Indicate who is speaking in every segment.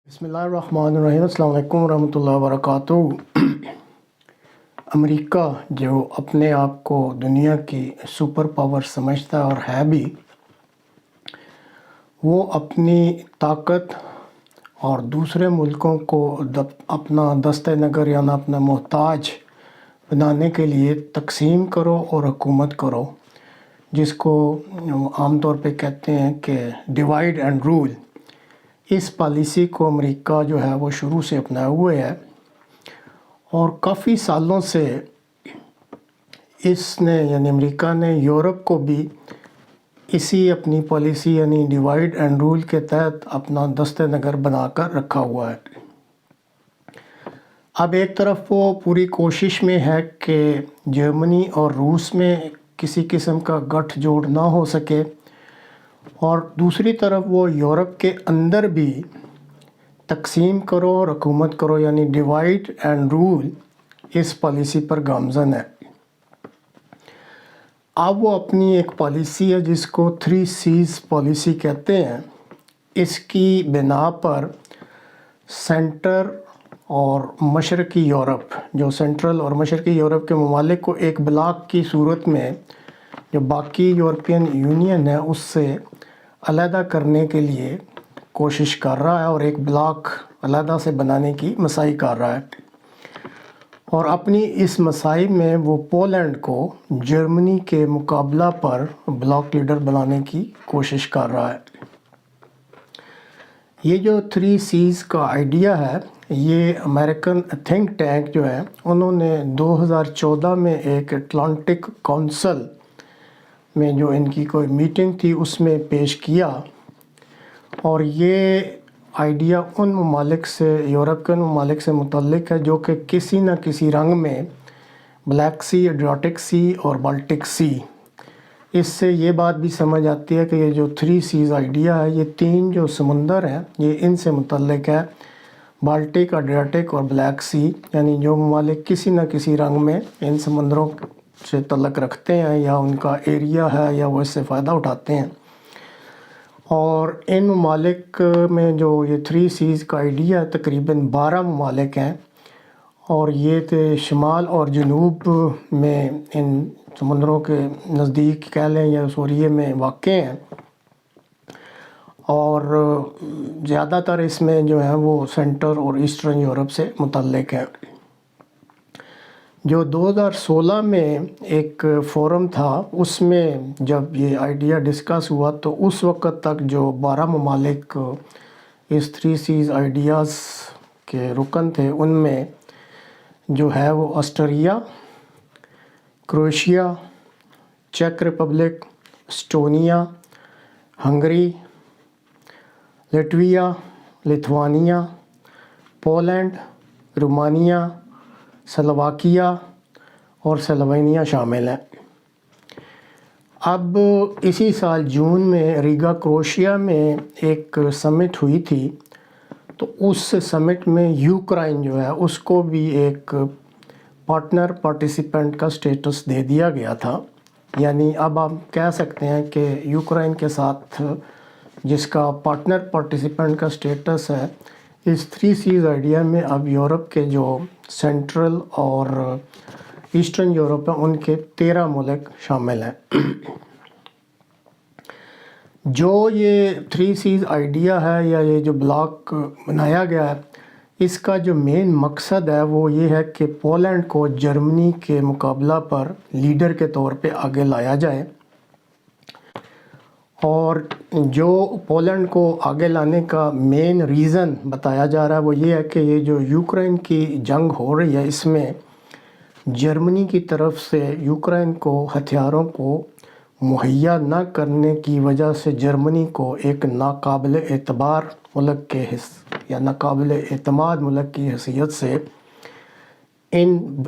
Speaker 1: بسم اللہ الرحمن الرحیم۔ السلام علیکم ورحمۃ اللہ وبرکاتہ۔ امریکہ جو اپنے آپ کو دنیا کی سپر پاور سمجھتا ہے اور ہے بھی، وہ اپنی طاقت اور دوسرے ملکوں کو اپنا دستہ نگر یعنی اپنا محتاج بنانے کے لیے تقسیم کرو اور حکومت کرو، جس کو عام طور پہ کہتے ہیں کہ ڈیوائیڈ اینڈ رول۔ اس پالیسی کو امریکہ جو ہے وہ شروع سے اپنائے ہوئے ہے اور کافی سالوں سے اس نے یعنی امریکہ نے یورپ کو بھی اسی اپنی پالیسی یعنی ڈیوائیڈ اینڈ رول کے تحت اپنا دستہ نگر بنا کر رکھا ہوا ہے۔ اب ایک طرف وہ پوری کوشش میں ہے کہ جرمنی اور روس میں کسی قسم کا گٹھ جوڑ نہ ہو سکے، اور دوسری طرف وہ یورپ کے اندر بھی تقسیم کرو اور حکومت کرو یعنی ڈیوائیڈ اینڈ رول اس پالیسی پر گامزن ہے۔ اب وہ اپنی ایک پالیسی ہے جس کو 3 C's پالیسی کہتے ہیں، اس کی بنا پر سینٹر اور مشرقی یورپ، جو سینٹرل اور مشرقی یورپ کے ممالک کو ایک بلاک کی صورت میں جو باقی یورپین یونین ہے اس سے علیحدہ کرنے کے لیے کوشش کر رہا ہے اور ایک بلاک علیحدہ سے بنانے کی مساعی کر رہا ہے، اور اپنی اس مساعی میں وہ پولینڈ کو جرمنی کے مقابلہ پر بلاک لیڈر بنانے کی کوشش کر رہا ہے۔ یہ جو 3 C's کا آئیڈیا ہے، یہ امریکن تھنک ٹینک جو ہے انہوں نے 2014 میں ایک اٹلانٹک کونسل میں جو ان کی کوئی میٹنگ تھی اس میں پیش کیا، اور یہ آئیڈیا ان ممالک سے، یورپین ممالک سے متعلق ہے جو کہ کسی نہ کسی رنگ میں بلیک سی، ایڈریاٹک سی اور بالٹک سی۔ اس سے یہ بات بھی سمجھ آتی ہے کہ یہ جو 3 C's آئیڈیا ہے، یہ 3 جو سمندر ہیں یہ ان سے متعلق ہے، بالٹک، ایڈریاٹک اور بلیک سی، یعنی جو ممالک کسی نہ کسی رنگ میں ان سمندروں سے تعلق رکھتے ہیں یا ان کا ایریا ہے یا وہ اس سے فائدہ اٹھاتے ہیں۔ اور ان ممالک میں جو یہ 3 C's کا آئیڈیا ہے، تقریباً 12 ممالک ہیں، اور یہ شمال اور جنوب میں ان سمندروں کے نزدیک کہہ لیں یا سوریے میں واقع ہیں، اور زیادہ تر اس میں جو ہیں وہ سینٹر اور ایسٹرن یورپ سے متعلق ہے۔ جو 2016 میں ایک فورم تھا، اس میں جب یہ آئیڈیا ڈسکس ہوا تو اس وقت تک جو 12 ممالک اس 3 C's آئیڈیاز کے رکن تھے، ان میں جو ہے وہ آسٹریا، کروشیا، چیک Republic, Estonia, Hungary, Latvia, Lithuania, Poland, Romania, Slovakia اور سلوینیا شامل ہیں۔ اب اسی سال جون میں ریگا، کروشیا میں ایک سمٹ ہوئی تھی، تو اس سمٹ میں یوکرائن جو ہے اس کو بھی ایک پارٹیسپینٹ کا سٹیٹس دے دیا گیا تھا، یعنی اب آپ کہہ سکتے ہیں کہ یوکرائن کے ساتھ جس کا پارٹیسپینٹ کا سٹیٹس ہے، اس 3 C's آئیڈیا میں اب یورپ کے جو سینٹرل اور ایسٹرن یورپ ہیں ان کے 13 ملک شامل ہیں۔ جو یہ 3 C's آئیڈیا ہے یا یہ جو بلاک بنایا گیا ہے، اس کا جو مین مقصد ہے وہ یہ ہے کہ پولینڈ کو جرمنی کے مقابلہ پر لیڈر کے طور پہ آگے لایا جائے، اور جو پولینڈ کو آگے لانے کا مین ریزن بتایا جا رہا ہے وہ یہ ہے کہ یہ جو یوکرائن کی جنگ ہو رہی ہے، اس میں جرمنی کی طرف سے یوکرائن کو ہتھیاروں کو مہیا نہ کرنے کی وجہ سے جرمنی کو ایک ناقابل اعتبار ملک کے یا ناقابل اعتماد ملک کی حیثیت سے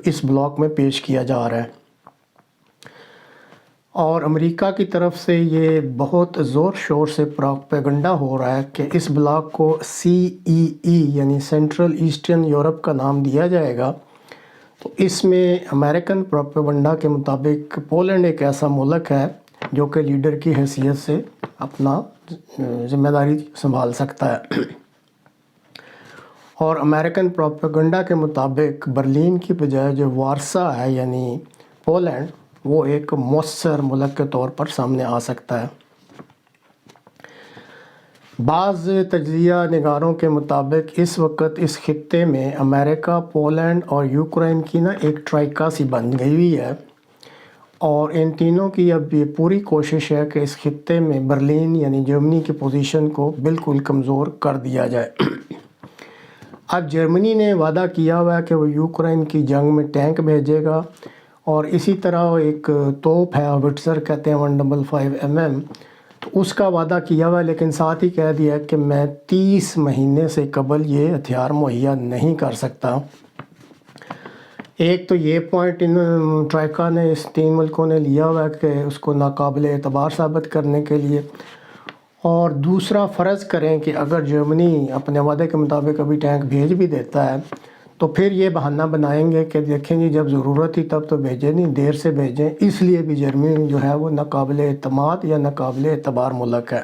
Speaker 1: اس بلاک میں پیش کیا جا رہا ہے۔ اور امریکہ کی طرف سے یہ بہت زور شور سے پروپیگنڈا ہو رہا ہے کہ اس بلاک کو CEE یعنی سینٹرل ایسٹرن یورپ کا نام دیا جائے گا۔ تو اس میں امریکن پروپیگنڈا کے مطابق پولینڈ ایک ایسا ملک ہے جو کہ لیڈر کی حیثیت سے اپنا ذمہ داری سنبھال سکتا ہے۔ اور امریکن پروپیگنڈا کے مطابق برلین کی بجائے جو وارسا ہے یعنی پولینڈ، وہ ایک مؤثر ملک کے طور پر سامنے آ سکتا ہے۔ بعض تجزیہ نگاروں کے مطابق اس وقت اس خطے میں امریکہ، پولینڈ اور یوکرین کی ایک ٹرائکا سی بن گئی ہوئی ہے، اور ان تینوں کی اب یہ پوری کوشش ہے کہ اس خطے میں برلین یعنی جرمنی کی پوزیشن کو بالکل کمزور کر دیا جائے۔ اب جرمنی نے وعدہ کیا ہوا ہے کہ وہ یوکرین کی جنگ میں ٹینک بھیجے گا، اور اسی طرح ایک توپ ہے ہوٹزر کہتے ہیں 155 mm، تو اس کا وعدہ کیا ہوا ہے، لیکن ساتھ ہی کہہ دیا کہ میں 30 مہینے سے قبل یہ ہتھیار مہیا نہیں کر سکتا۔ ایک تو یہ پوائنٹ ان ٹرائکا نے، اس تین ملکوں نے لیا ہوا ہے کہ اس کو ناقابل اعتبار ثابت کرنے کے لیے، اور دوسرا فرض کریں کہ اگر جرمنی اپنے وعدے کے مطابق ابھی ٹینک بھیج بھی دیتا ہے تو پھر یہ بہانہ بنائیں گے کہ دیکھیں جی جب ضرورت تھی تب تو بھیجے نہیں، دیر سے بھیجیں، اس لیے بھی جرمنی جو ہے وہ ناقابل اعتماد یا ناقابل اعتبار ملک ہے۔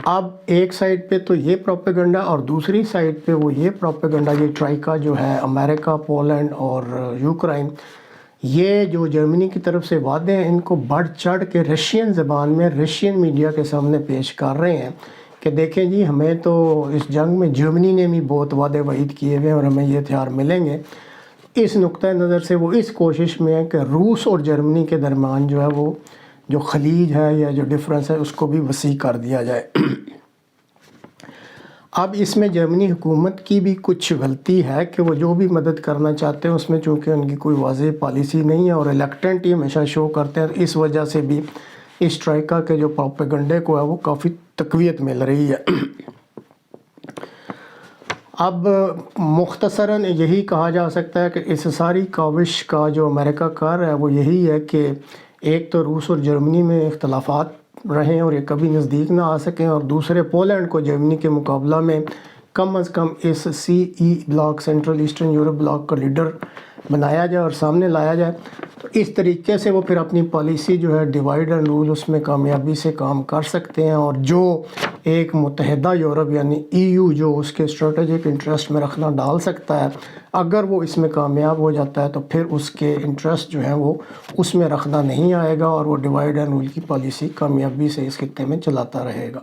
Speaker 1: اب ایک سائڈ پہ تو یہ پروپیگنڈا، اور دوسری سائڈ پہ وہ یہ پروپیگنڈا، یہ ٹرائکا جو ہے امریکہ، پولینڈ اور یوکرین، یہ جو جرمنی کی طرف سے وعدے ہیں ان کو بڑھ چڑھ کے رشین زبان میں رشین میڈیا کے سامنے پیش کر رہے ہیں کہ دیکھیں جی ہمیں تو اس جنگ میں جرمنی نے بھی بہت وعدے وعید کیے ہوئے ہیں اور ہمیں یہ ہتھیار ملیں گے۔ اس نقطہ نظر سے وہ اس کوشش میں ہے کہ روس اور جرمنی کے درمیان جو ہے وہ جو خلیج ہے یا جو ڈفرنس ہے اس کو بھی وسیع کر دیا جائے۔ اب اس میں جرمنی حکومت کی بھی کچھ غلطی ہے کہ وہ جو بھی مدد کرنا چاہتے ہیں اس میں چونکہ ان کی کوئی واضح پالیسی نہیں ہے اور ریلیکٹنٹ ہی ہمیشہ شو کرتے ہیں، اس وجہ سے بھی اس ٹرائکا کے جو پروپیگنڈے کو ہے وہ کافی تقویت مل رہی ہے۔ اب مختصراً یہی کہا جا سکتا ہے کہ اس ساری کاوش کا جو امریکہ کر رہا ہے وہ یہی ہے کہ ایک تو روس اور جرمنی میں اختلافات رہیں اور یہ کبھی نزدیک نہ آ سکیں، اور دوسرے پولینڈ کو جرمنی کے مقابلہ میں کم از کم اس CE block, central eastern Europe block کا لیڈر بنایا جائے اور سامنے لایا جائے۔ تو اس طریقے سے وہ پھر اپنی پالیسی جو ہے ڈیوائیڈ اینڈ رول اس میں کامیابی سے کام کر سکتے ہیں، اور جو ایک متحدہ یورپ یعنی EU جو اس کے اسٹریٹجک انٹرسٹ میں رکھنا ڈال سکتا ہے، اگر وہ اس میں کامیاب ہو جاتا ہے تو پھر اس کے انٹرسٹ جو ہیں وہ اس میں رکھنا نہیں آئے گا، اور وہ ڈیوائیڈ اینڈ رول کی پالیسی کامیابی سے اس خطے میں چلاتا رہے گا۔